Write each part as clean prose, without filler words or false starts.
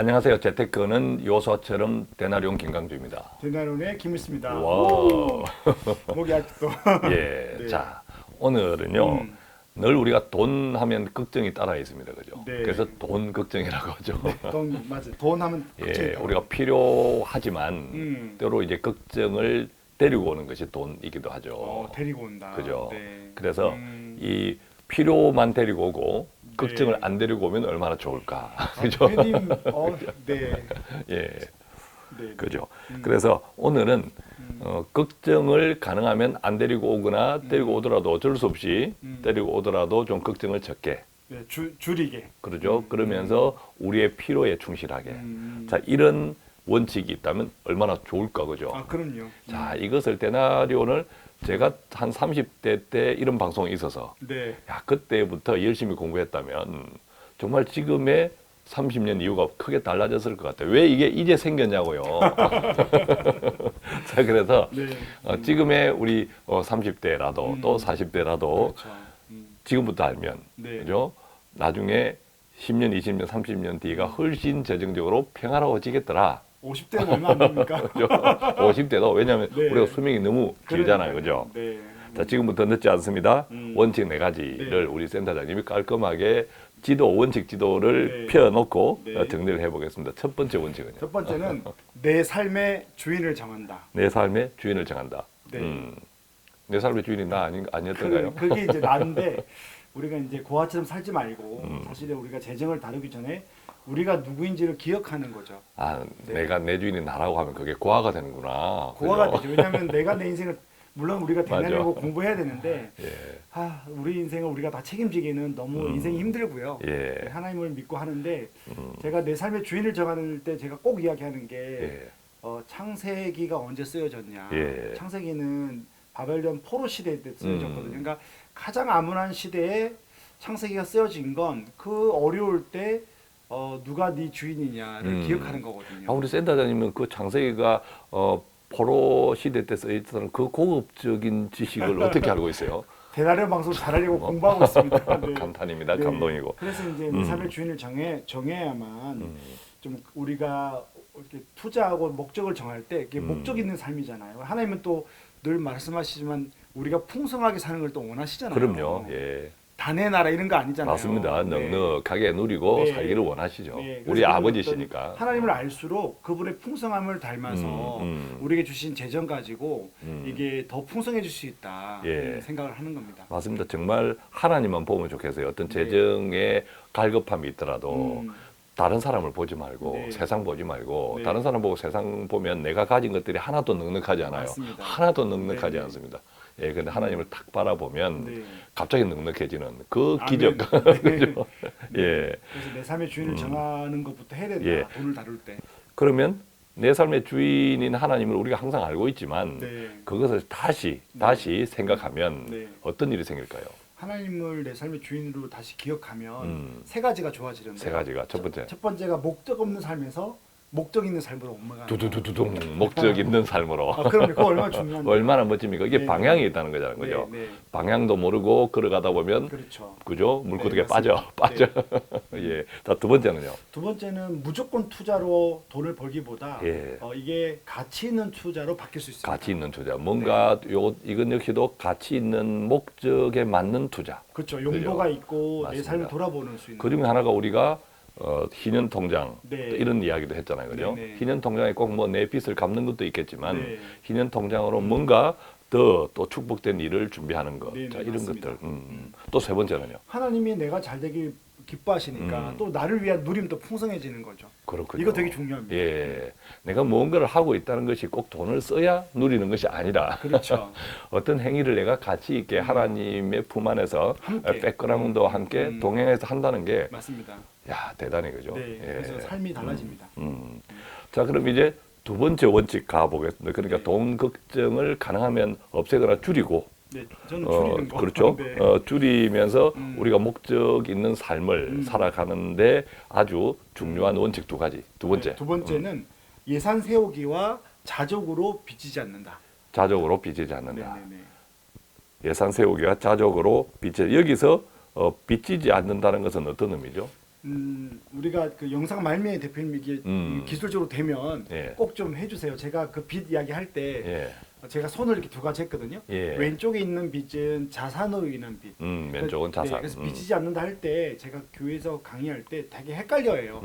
안녕하세요. 재테크는 요소처럼 데나리온 김강주입니다. 데나리온의 김일수입니다. 와. 목이 아직도. 예. 네. 자, 오늘은요. 음. 늘 우리가 돈 하면 걱정이 따라 있습니다. 그죠? 네. 그래서 돈 걱정이라고 하죠. 돈 맞아. 돈 하면 예. 우리가 필요하지만 때로 이제 걱정을 데리고 오는 것이 돈이기도 하죠. 데리고 온다. 그죠? 네. 그래서 이 필요만 데리고 오고 걱정을 네. 안 데리고 오면 얼마나 좋을까. 그죠? 회님, 네. 예. 네. 그죠. 그래서 오늘은 걱정을 가능하면 안 데리고 오거나 데리고 오더라도 어쩔 수 없이 데리고 오더라도 좀 걱정을 적게. 네. 줄이게. 그러죠. 그러면서 우리의 필요에 충실하게. 자, 이런 원칙이 있다면 얼마나 좋을까, 그죠? 아, 그럼요. 자, 이것을 데나리온을 제가 한 30대 때 이런 방송이 있어서 네. 야, 그때부터 열심히 공부했다면 정말 지금의 30년 이후가 크게 달라졌을 것 같아요. 왜 이게 이제 생겼냐고요. 자, 그래서 네. 지금의 우리 30대라도 또 40대라도 그렇죠. 지금부터 알면 네. 그죠? 나중에 10년, 20년, 30년 뒤가 훨씬 재정적으로 평화로워지겠더라. 50대는 얼마 안 됩니까? 그죠? 50대도 왜냐하면 네. 우리가 수명이 너무 길잖아요. 그죠? 네. 자, 지금부터 늦지 않습니다. 원칙 네 가지를 우리 센터장님이 깔끔하게 원칙 지도를 네. 펴놓고 네. 정리를 해보겠습니다. 첫 번째 원칙은요. 첫 번째는 내 삶의 주인을 정한다. 내 삶의 주인을 정한다. 네. 내 삶의 주인이 나 아니었던가요? 그게 이제 나인데 우리가 이제 고아처럼 살지 말고 음. 사실은 우리가 재정을 다루기 전에 우리가 누구인지를 기억하는 거죠. 아, 네. 내가 내 주인이 나라고 하면 그게 고아가 되는구나. 고아가 그죠? 되죠. 왜냐하면 내가 내 인생을 물론 우리가 맞아. 대단하고 공부해야 되는데 예, 우리 인생을 우리가 다 책임지기는 너무 인생이 힘들고요. 예, 하나님을 믿고 하는데 제가 내 삶의 주인을 정하는 때 제가 꼭 이야기하는 게 예, 창세기가 언제 쓰여졌냐. 예. 창세기는 바벨론 포로 시대 때 쓰여졌거든요. 음. 그러니까 가장 암울한 시대에 창세기가 쓰여진 건 그 어려울 때 누가 네 주인이냐를 기억하는 거거든요. 아, 우리 센터장님은 그 창세기가 포로 시대 때 쓰였던 그 고급적인 지식을 어떻게 알고 있어요? 대단한 방송 잘하려고 공부하고 있습니다. 네. 감탄입니다. 네. 감동이고. 그래서 이제 내 삶의 주인을 정해야만 좀 우리가 이렇게 투자하고 목적을 정할 때 이게 목적 있는 삶이잖아요. 하나님은 또 늘 말씀하시지만 우리가 풍성하게 사는 걸 또 원하시잖아요. 그럼요. 예. 단의 나라 이런 거 아니잖아요. 맞습니다. 네. 넉넉하게 누리고 네. 살기를 원하시죠. 네, 우리 그래서 아버지시니까. 하나님을 알수록 그분의 풍성함을 닮아서 우리에게 주신 재정 가지고 이게 더 풍성해질 수 있다 예. 생각을 하는 겁니다. 맞습니다. 정말 하나님만 보면 좋겠어요. 어떤 네. 재정에 갈급함이 있더라도 다른 사람을 보지 말고 네. 세상 보지 말고 네. 다른 사람 보고 세상 보면 내가 가진 것들이 하나도 넉넉하지 않아요. 맞습니다. 하나도 넉넉하지 네. 않습니다. 예, 근데 하나님을 탁 바라보면 네. 갑자기 넉넉해지는 그 아멘. 기적. 네. 그죠? 예. 그래서 내 삶의 주인을 정하는 것부터 해야 된다. 예. 돈을 다룰 때. 그러면 내 삶의 주인인 하나님을 우리가 항상 알고 있지만 네. 그것을 다시 생각하면 네. 어떤 일이 생길까요? 하나님을 내 삶의 주인으로 다시 기억하면 세 가지가 좋아지는데 세 가지가 첫 번째. 첫 번째가 목적 없는 삶에서 목적 있는 삶으로 옮아가는 두두두두둥 목적 있는 삶으로. 그럼요. 그거 얼마나 중요한데. 얼마나 멋집니까? 이게 네. 방향이 있다는 거잖아요. 그죠? 네, 네. 방향도 모르고 걸어가다 보면 그렇죠. 그죠? 물구덕에 네, 빠져. 맞습니다. 예. 자, 두 번째는요. 두 번째는 무조건 투자로 돈을 벌기보다 예. 이게 가치 있는 투자로 바뀔 수 있습니다. 가치 있는 투자. 뭔가 이건 역시도 가치 있는 목적에 맞는 투자. 그렇죠. 용도가 그죠? 있고 내 맞습니다. 삶을 돌아보는 수 있는. 그 중에 하나가 우리가 희년 통장 네. 또 이런 이야기도 했잖아요, 그죠? 네, 네. 희년 통장에 꼭 뭐 내 빚을 갚는 것도 있겠지만 네. 희년 통장으로 뭔가 더 또 축복된 일을 준비하는 것, 네, 네, 자, 이런 맞습니다. 것들. 또 세 번째는요. 하나님이 내가 잘 되길 기뻐하시니까 또 나를 위한 누림도 풍성해지는 거죠. 그렇군요. 이거 되게 중요합니다. 예, 내가 무언가를 하고 있다는 것이 꼭 돈을 써야 누리는 것이 아니라 그렇죠. 어떤 행위를 내가 가치 있게 하나님의 품 안에서 함께. 백그라운드와 함께 동행해서 한다는 게 맞습니다. 야, 대단해 그죠? 네. 예. 그래서 삶이 달라집니다. 자, 그럼 이제 두 번째 원칙 가보겠습니다. 그러니까 네. 돈 걱정을 가능하면 없애거나 줄이고, 네, 저는 줄이는 거. 그렇죠. 네. 줄이면서 우리가 목적 있는 삶을 살아가는데 아주 중요한 원칙 두 가지. 두 번째, 네, 두 번째는 예산 세우기와 자족으로 빚지지 않는다. 자족으로 빚지지 않는다. 네. 예산 세우기가 자족으로 빚지. 여기서 빚지지 않는다는 것은 어떤 의미죠? 우리가 그 영상 말미에 대표님 이게 기술적으로 되면 예. 꼭 좀 해주세요. 제가 그 빚 이야기 할 때 예. 제가 손을 이렇게 두 가지 했거든요. 예. 왼쪽에 있는 빚은 자산으로 인한 빚. 왼쪽은 자산. 네, 그래서 빚지지 않는다 할 때 제가 교회에서 강의할 때 되게 헷갈려해요.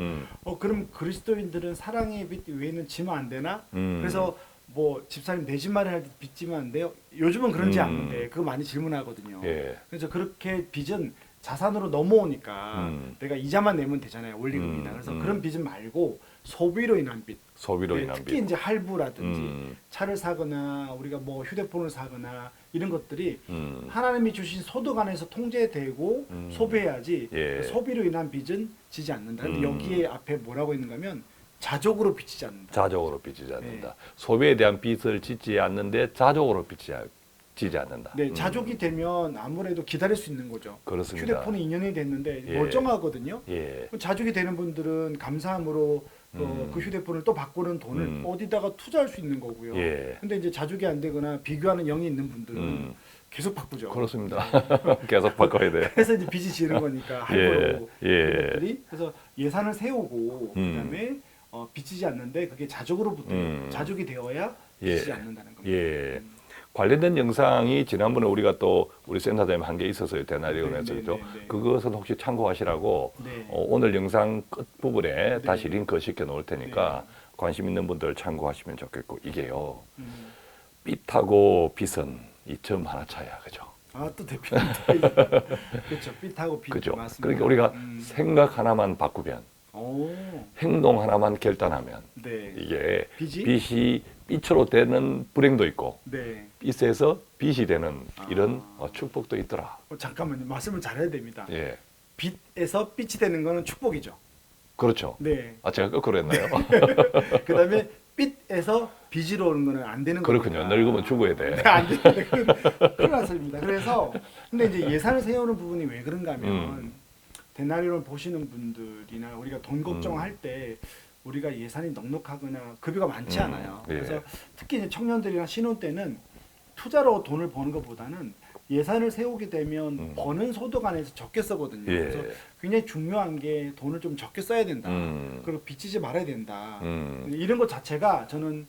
그럼 그리스도인들은 사랑의 빚 외에는 지면 안 되나? 그래서 뭐 집사님 내 집 마련할 때 빚지면 안 돼요? 요즘은 그런지 않는데 그거 많이 질문하거든요. 예. 그래서 그렇게 빚은 자산으로 넘어오니까 내가 이자만 내면 되잖아요. 원리금이나. 그래서 그런 빚은 말고 소비로 인한 빚. 소비로 네, 인한 특히 빚. 이제 할부라든지 차를 사거나 우리가 뭐 휴대폰을 사거나 이런 것들이 하나님이 주신 소득 안에서 통제되고 소비해야지 예. 소비로 인한 빚은 지지 않는다. 근데 여기에 앞에 뭐라고 있는가 하면 자족으로 빚지지 않는다. 자족으로 빚지지 않는다. 소비에 대한 빚을 짓지 않는데 자족으로 빚지지 않는다. 네, 자족이 되면 아무래도 기다릴 수 있는 거죠. 그렇습니다. 휴대폰이 2년이 됐는데 예. 멀쩡하거든요. 예. 자족이 되는 분들은 감사함으로 그 휴대폰을 또 바꾸는 돈을 어디다가 투자할 수 있는 거고요. 예. 근데 이제 자족이 안 되거나 비교하는 영이 있는 분들은 계속 바꾸죠. 그렇습니다. 계속 바꿔야 돼요. 그래서 이제 빚이 지는 거니까 할부로 예. 예. 그런 것들이 그래서 예산을 세우고 그다음에 빚지지 않는데 그게 자족으로 붙어요. 자족이 되어야 빚지지 예. 않는다는 겁니다. 예. 관련된 영상이 지난번에 우리가 또 우리 센터장님 한 게 있었어요. 대나리온에서. 네, 그죠? 네. 그것은 혹시 참고하시라고 네. 오늘 영상 끝부분에 네. 다시 링크 시켜 놓을 테니까 관심 있는 분들 참고하시면 좋겠고 이게요. 빚하고 빚은 이 점 하나 차이야. 그죠? 아, 또 대표님 그렇죠. 빚하고 빚 그죠? 맞습니다. 그러니까 우리가 생각 하나만 바꾸면 오, 행동 하나만 결단하면 네. 이게 빚이? 빚이 빚으로 되는 불행도 있고 네. 빚에서 빚이 되는 이런 축복도 있더라. 잠깐만요. 말씀을 잘해야 됩니다. 예, 빚에서 빚이 되는 거는 축복이죠. 그렇죠. 네. 아 제가 거꾸로 했나요? 그다음에 빚에서 빚으로 오는 거는 안 되는 거예요. 그렇군요. 늙으면 죽어야 돼. 안 됩니다. 큰일 났습니다. 그래서 근데 이제 예산을 세우는 부분이 왜 그런가 하면 데나리온을 보시는 분들이나 우리가 돈 걱정할 때 우리가 예산이 넉넉하거나 급여가 많지 않아요. 예. 그래서 특히 이제 청년들이나 신혼 때는 투자로 돈을 버는 것보다는 예산을 세우게 되면 버는 소득 안에서 적게 쓰거든요. 예. 그래서 굉장히 중요한 게 돈을 좀 적게 써야 된다. 음. 그리고 빚지지 말아야 된다. 이런 것 자체가 저는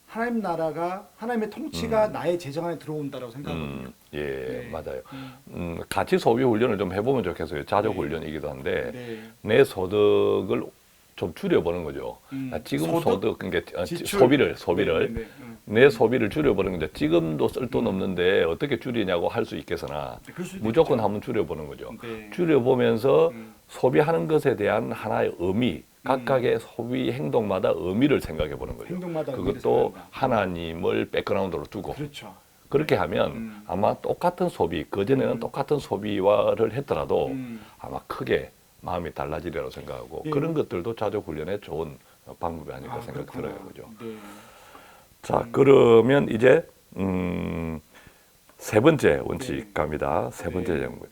하나님 나라가 하나님의 통치가 나의 재정 안에 들어온다라고 생각하거든요. 예, 네. 맞아요. 같이 소비 훈련을 좀 해보면 좋겠어요. 자족 네. 훈련이기도 한데 네. 내 소득을 좀 줄여보는 거죠. 지금 소득, 그러니까 지출. 소비를 네, 네, 네. 내 소비를 줄여보는 건데 지금도 쓸 돈 없는데 어떻게 줄이냐고 할 수 있겠으나 그럴 수도 무조건 있죠. 한번 줄여보는 거죠. 네. 줄여보면서 소비하는 것에 대한 하나의 의미, 각각의 소비 행동마다 의미를 생각해 보는 거죠. 행동마다 의미를 그것도 생각한다. 하나님을 백그라운드로 두고 그렇죠. 그렇게 하면 아마 똑같은 소비, 그전에는 똑같은 소비화를 했더라도 아마 크게 마음이 달라지리라고 생각하고 예. 그런 것들도 자족 훈련의 좋은 방법이 아닐까 생각이 그렇구나. 들어요. 그죠? 네. 자, 그러면 이제 세 번째 원칙 네. 갑니다. 세 번째 네. 정부.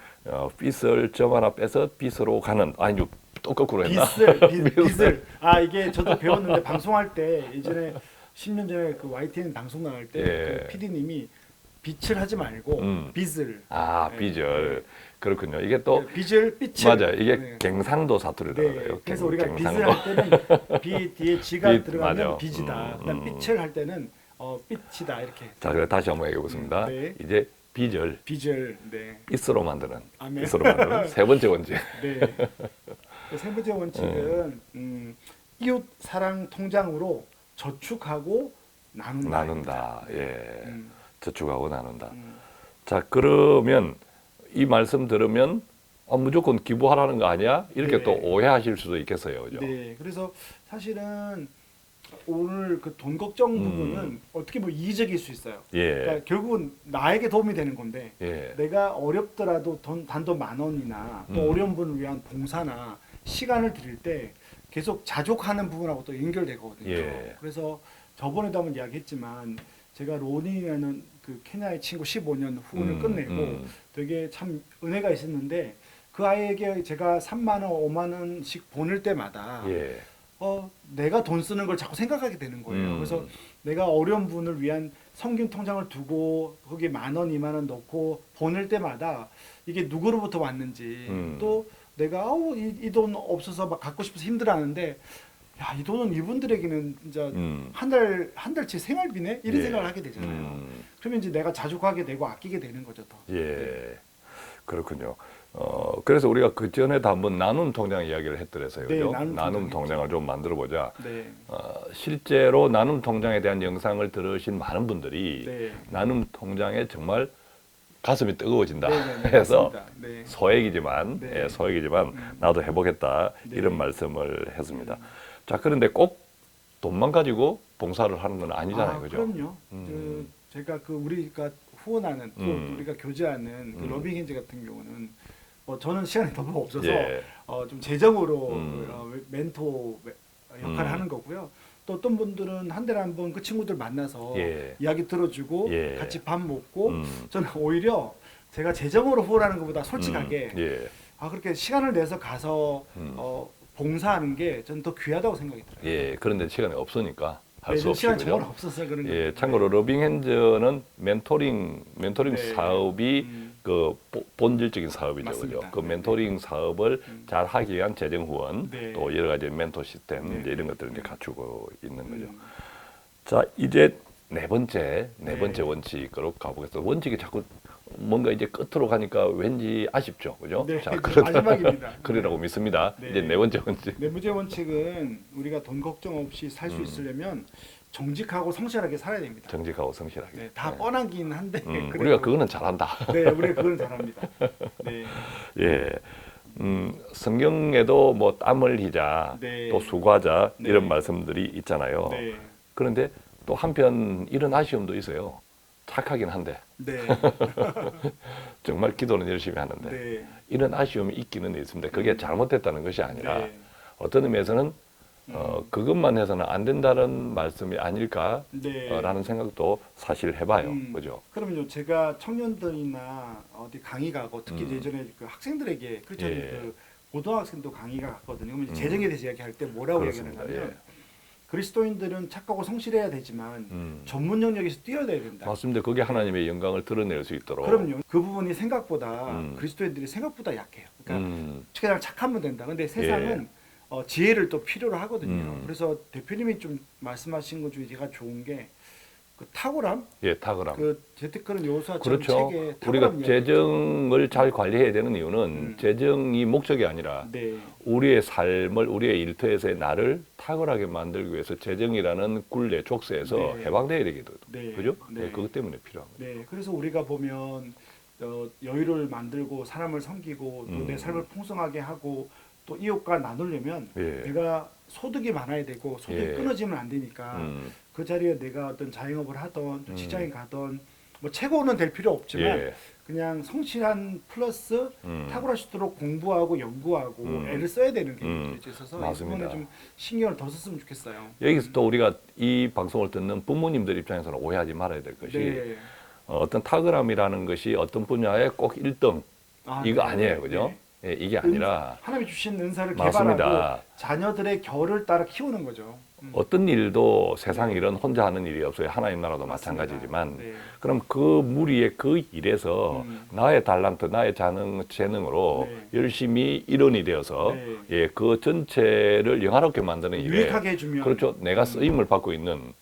빚을 점 하나 빼서 빚으로 가는 아니 또 거꾸로 했나? 빚을 이게 저도 배웠는데 방송할 때 예전에 10년 전에 그 YTN 방송 나갈 때 예. 그 PD님이 빚을 하지 말고 빚을 아, 네. 빚을. 그렇군요. 이게 또 빚을 빚을 맞아요. 이게 네. 갱상도 사투리라고 네. 해요. 그래서 우리가 빚을 갱상도. 할 때는 비 뒤에 지가 빚, 들어가면 맞아. 빚이다. 그다음 빚을 할 때는 빚이다 이렇게. 자, 그래 다시 한번 얘기해 보겠습니다. 네. 이제 빚을 빚을 네. 빚으로 만드는 아멘. 빚으로 만드는 세 번째 원칙. 네. 그세 번째 원칙은 이웃 사랑 통장으로 저축하고 나눈다. 나눈다. 예. 음, 저축하고 나눈다. 음. 자, 그러면 이 말씀 들으면 무조건 기부하라는 거 아니야? 이렇게 네. 또 오해하실 수도 있겠어요. 그죠? 네. 그래서 사실은 오늘 그 돈 걱정 부분은 어떻게 보면 이의적일 수 있어요. 예. 그러니까 결국은 나에게 도움이 되는 건데 예. 내가 어렵더라도 단돈 10,000원이나 또 어려운 분을 위한 봉사나 시간을 드릴 때 계속 자족하는 부분하고 또 연결되거든요. 예. 그래서 저번에도 한번 이야기했지만 제가 로니라는 그 케냐의 친구 15년 후원을 끝내고 되게 참 은혜가 있었는데 그 아이에게 제가 3만 원, 5만 원씩 보낼 때마다 예. 내가 돈 쓰는 걸 자꾸 생각하게 되는 거예요. 그래서 내가 어려운 분을 위한 성김 통장을 두고 거기에 10,000원, 20,000원 넣고 보낼 때마다 이게 누구로부터 왔는지 또 내가 이 돈 없어서 막 갖고 싶어서 힘들어하는데 야, 이 돈은 이분들에게는 진짜 한 달치 생활비네 이런 예. 생각을 하게 되잖아요. 그러면 이제 내가 자주 가게 되고 아끼게 되는 거죠 더. 예, 그렇군요. 그래서 우리가 그 전에도 한번 나눔 통장 이야기를 했더라서요. 네, 그죠? 나눔 나눔 통장 통장을 좀 만들어 보자. 네. 실제로 나눔 통장에 대한 영상을 들으신 많은 분들이 네. 나눔 통장에 정말 가슴이 뜨거워진다 네, 해서 맞습니다. 네. 소액이지만 네. 소액이지만 나도 해보겠다 네. 이런 말씀을 했습니다. 자, 그런데 꼭 돈만 가지고 봉사를 하는 건 아니잖아요, 그죠? 그럼요. 제가 우리가 후원하는 또 우리가 교제하는 그 러빙 핸즈 같은 경우는 저는 시간이 너무 없어서 예. 좀 재정으로 멘토 역할을 음. 하는 거고요. 또 어떤 분들은 한 달에 한 번 그 친구들 만나서 예. 이야기 들어주고 예. 같이 밥 먹고 음. 저는 오히려 제가 재정으로 후원하는 것보다 솔직하게 예. 그렇게 시간을 내서 가서 봉사하는 게 저는 더 귀하다고 생각이 들어요. 예, 그런데 시간이 없으니까 할 수 네, 없이 시간이 그죠? 정말 없어서 그런 거예요. 예, 참고로 러빙핸즈는 멘토링 네. 사업이 그 본질적인 사업이죠, 맞습니다. 그죠? 그 네. 멘토링 사업을 잘 하기 위한 재정 후원, 네. 또 여러 가지 멘토 시스템 네. 이제 이런 것들을 이제 갖추고 있는 거죠. 음. 자, 이제 네 번째 네. 원칙으로 가보겠습니다. 원칙이 자꾸 뭔가 이제 끝으로 가니까 왠지 아쉽죠, 그죠? 네, 자, 이제 마지막입니다. 그러라고 믿습니다. 네. 이제 네 번째 원칙. 네 번째 원칙은 우리가 돈 걱정 없이 살 수 있으려면 정직하고 성실하게 살아야 됩니다. 정직하고 성실하게. 네, 다 뻔하긴 한데 그래도- 우리가 그거는 잘한다. 네, 우리가 그건 잘합니다. 네, 예. 성경에도 뭐 땀을 희자, 네. 또 수고하자 네. 이런 말씀들이 있잖아요. 네, 그런데 또 한편 이런 아쉬움도 있어요. 착하긴 한데 네, 정말 기도는 열심히 하는데 네, 이런 아쉬움이 있기는 있습니다. 그게 잘못됐다는 것이 아니라 네. 어떤 의미에서는 그것만 해서는 안 된다는 말씀이 아닐까라는 네. 생각도 사실 해봐요. 음. 그죠? 그러면요, 제가 청년들이나 어디 강의 가고 특히 예전에 그 학생들에게 그렇죠, 예. 그 고등학생도 강의가 갔거든요. 그러면 이제 재정에 대해서 이야기할 때 뭐라고 그렇습니다. 얘기하냐면 예. 그리스도인들은 착하고 성실해야 되지만 전문 영역에서 뛰어내야 된다. 맞습니다. 그게 하나님의 영광을 드러낼 수 있도록. 그럼요. 그 부분이 생각보다 음. 그리스도인들이 생각보다 약해요. 그러니까 음, 그냥 착하면 된다. 근데 세상은 지혜를 또 필요로 하거든요. 음. 그래서 대표님이 좀 말씀하신 것 중에 제가 좋은 게 그 탁월함, 예, 탁월함. 그 재테크는 요소와 그렇죠. 책에 우리가 탁월함 재정을 잘 관리해야 되는 이유는 재정이 목적이 아니라 네, 우리의 삶을 우리의 일터에서의 나를 탁월하게 만들기 위해서 재정이라는 굴레 족쇄에서 네. 해방돼야 되거든요. 네. 그죠? 네. 네, 그것 때문에 필요한 거죠. 네. 그래서 우리가 보면 여유를 만들고 사람을 섬기고 또 내 삶을 풍성하게 하고 또 이웃과 나누려면 예. 내가 소득이 많아야 되고 소득이 예. 끊어지면 안 되니까 그 자리에 내가 어떤 자영업을 하던 또 직장에 가던 뭐 최고는 될 필요 없지만 예. 그냥 성실한 플러스 탁월할 수 있도록 공부하고 연구하고 애를 써야 되는 게 있어서 이 맞습니다. 부분에 좀 신경을 더 썼으면 좋겠어요. 여기서 또 우리가 이 방송을 듣는 부모님들 입장에서는 오해하지 말아야 될 것이 네. 어떤 탁월함이라는 것이 어떤 분야에 꼭 1등 이거 네. 아니에요. 그죠? 예, 이게 아니라 하나님이 주신 은사를 맞습니다. 개발하고 자녀들의 결을 따라 키우는 거죠. 어떤 일도 세상 일은 혼자 하는 일이 없어요. 하나님 나라도 맞습니다. 마찬가지지만 네. 그럼 그 무리의 그 일에서 나의 달란트, 나의 재능으로 네. 열심히 일원이 되어서 네. 예, 그 전체를 영화롭게 만드는 일에 유익하게 해주면 그렇죠. 내가 쓰임을 받고 있는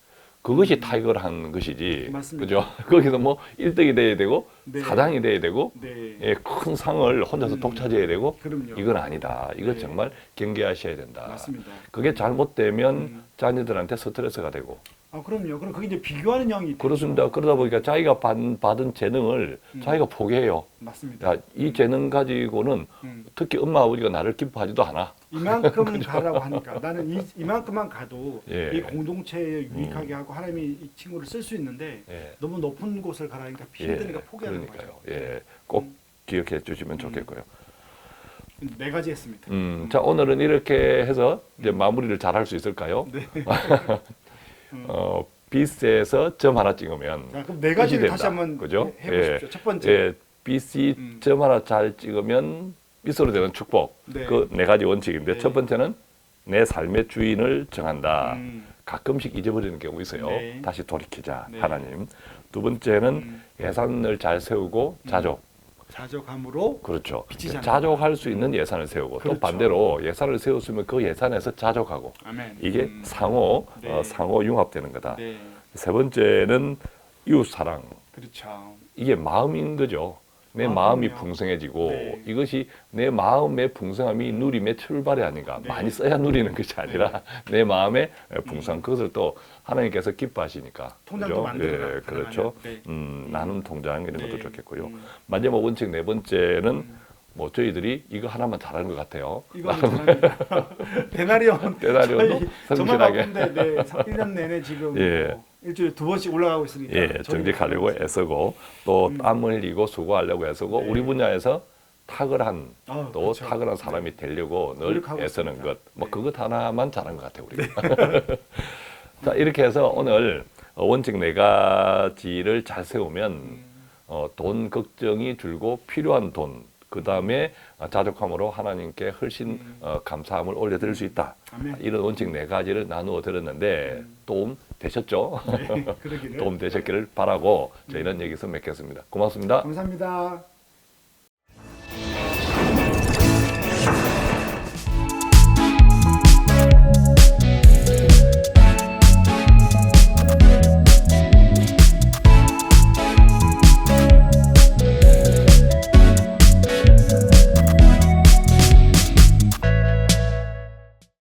그것이 탁월한 것이지. 맞습니다. 그죠? 거기서 뭐 1등이 돼야 되고 네. 사장이 돼야 되고 네. 예, 큰 상을 혼자서 독차지해야 되고 그럼요. 이건 아니다. 이거 네. 정말 경계하셔야 된다. 맞습니다. 그게 잘못되면 자녀들한테 스트레스가 되고 그럼요. 그럼 그게 이제 비교하는 영이 있죠. 그렇습니다. 그러다 보니까 자기가 받은 재능을 자기가 포기해요. 맞습니다. 야, 이 재능 가지고는 특히 엄마 아버지가 나를 기뻐하지도 않아. 이만큼 가라고 하니까 나는 이만큼만 가도 예. 이 공동체에 유익하게 하고 하나님이 이 친구를 쓸 수 있는데 예. 너무 높은 곳을 가라니까 힘드니까 예, 포기하는 그러니까요. 거죠. 예, 꼭 기억해 주시면 좋겠고요. 네 가지 했습니다. 자, 오늘은 이렇게 해서 이제 마무리를 잘 할 수 있을까요? 네. BC에서 점 하나 찍으면 자, 그럼 네 가지를 끝이 다시 된다. 한번 그죠? 해보십시오. 첫 번째. 예, BC 점 하나 잘 찍으면 빗소로 되는 축복. 네. 그 네 가지 원칙인데 네. 첫 번째는 내 삶의 주인을 정한다. 음. 가끔씩 잊어버리는 경우 있어요. 네. 다시 돌이키자 네. 하나님. 두 번째는 예산을 잘 세우고 자족. 자족함으로 그렇죠. 빚지지 않는다. 자족할 수 있는 예산을 세우고 그렇죠. 또 반대로 예산을 세웠으면 그 예산에서 자족하고 아멘. 이게 상호 네. 상호 융합되는 거다. 네, 세 번째는 이웃 사랑. 그렇죠. 이게 마음인 거죠. 내 아, 마음이 그럼요. 풍성해지고 네. 이것이 내 마음의 풍성함이 누림의 출발이 아닌가. 네. 많이 써야 누리는 것이 아니라 내 마음의 풍성 그것을 또 하나님께서 기뻐하시니까. 통장도 만들어라. 예, 그렇죠. 네. 나눔 통장 이런 네. 것도 좋겠고요. 마지막 원칙 네 번째는 뭐 저희들이 이거 하나만 잘하는 것 같아요. 이거는 잘합니다. 대나리온 대나리온도 저희 정말 성실하게. 바쁜데 네, 1년 내내 지금 예. 뭐 일주일에 2번씩 올라가고 있으니까 예, 저희는 정직하려고 애쓰고 또 땀 흘리고 수고하려고 애쓰고 네. 우리 분야에서 탁월한 아, 또 그렇죠. 탁월한 사람이 되려고 늘 노력하고 애쓰는 있습니다. 것. 뭐 네. 그것 하나만 잘한 것 같아요, 우리가. 자, 이렇게 해서 오늘 원칙 네 가지를 잘 세우면 돈 걱정이 줄고 필요한 돈, 그 다음에 자족함으로 하나님께 훨씬 감사함을 올려드릴 수 있다. 아멘. 이런 원칙 네 가지를 나누어 드렸는데 도움 되셨죠? 네, 그러기를. 도움 되셨기를 바라고 저희는 여기서 맺겠습니다. 고맙습니다. 감사합니다.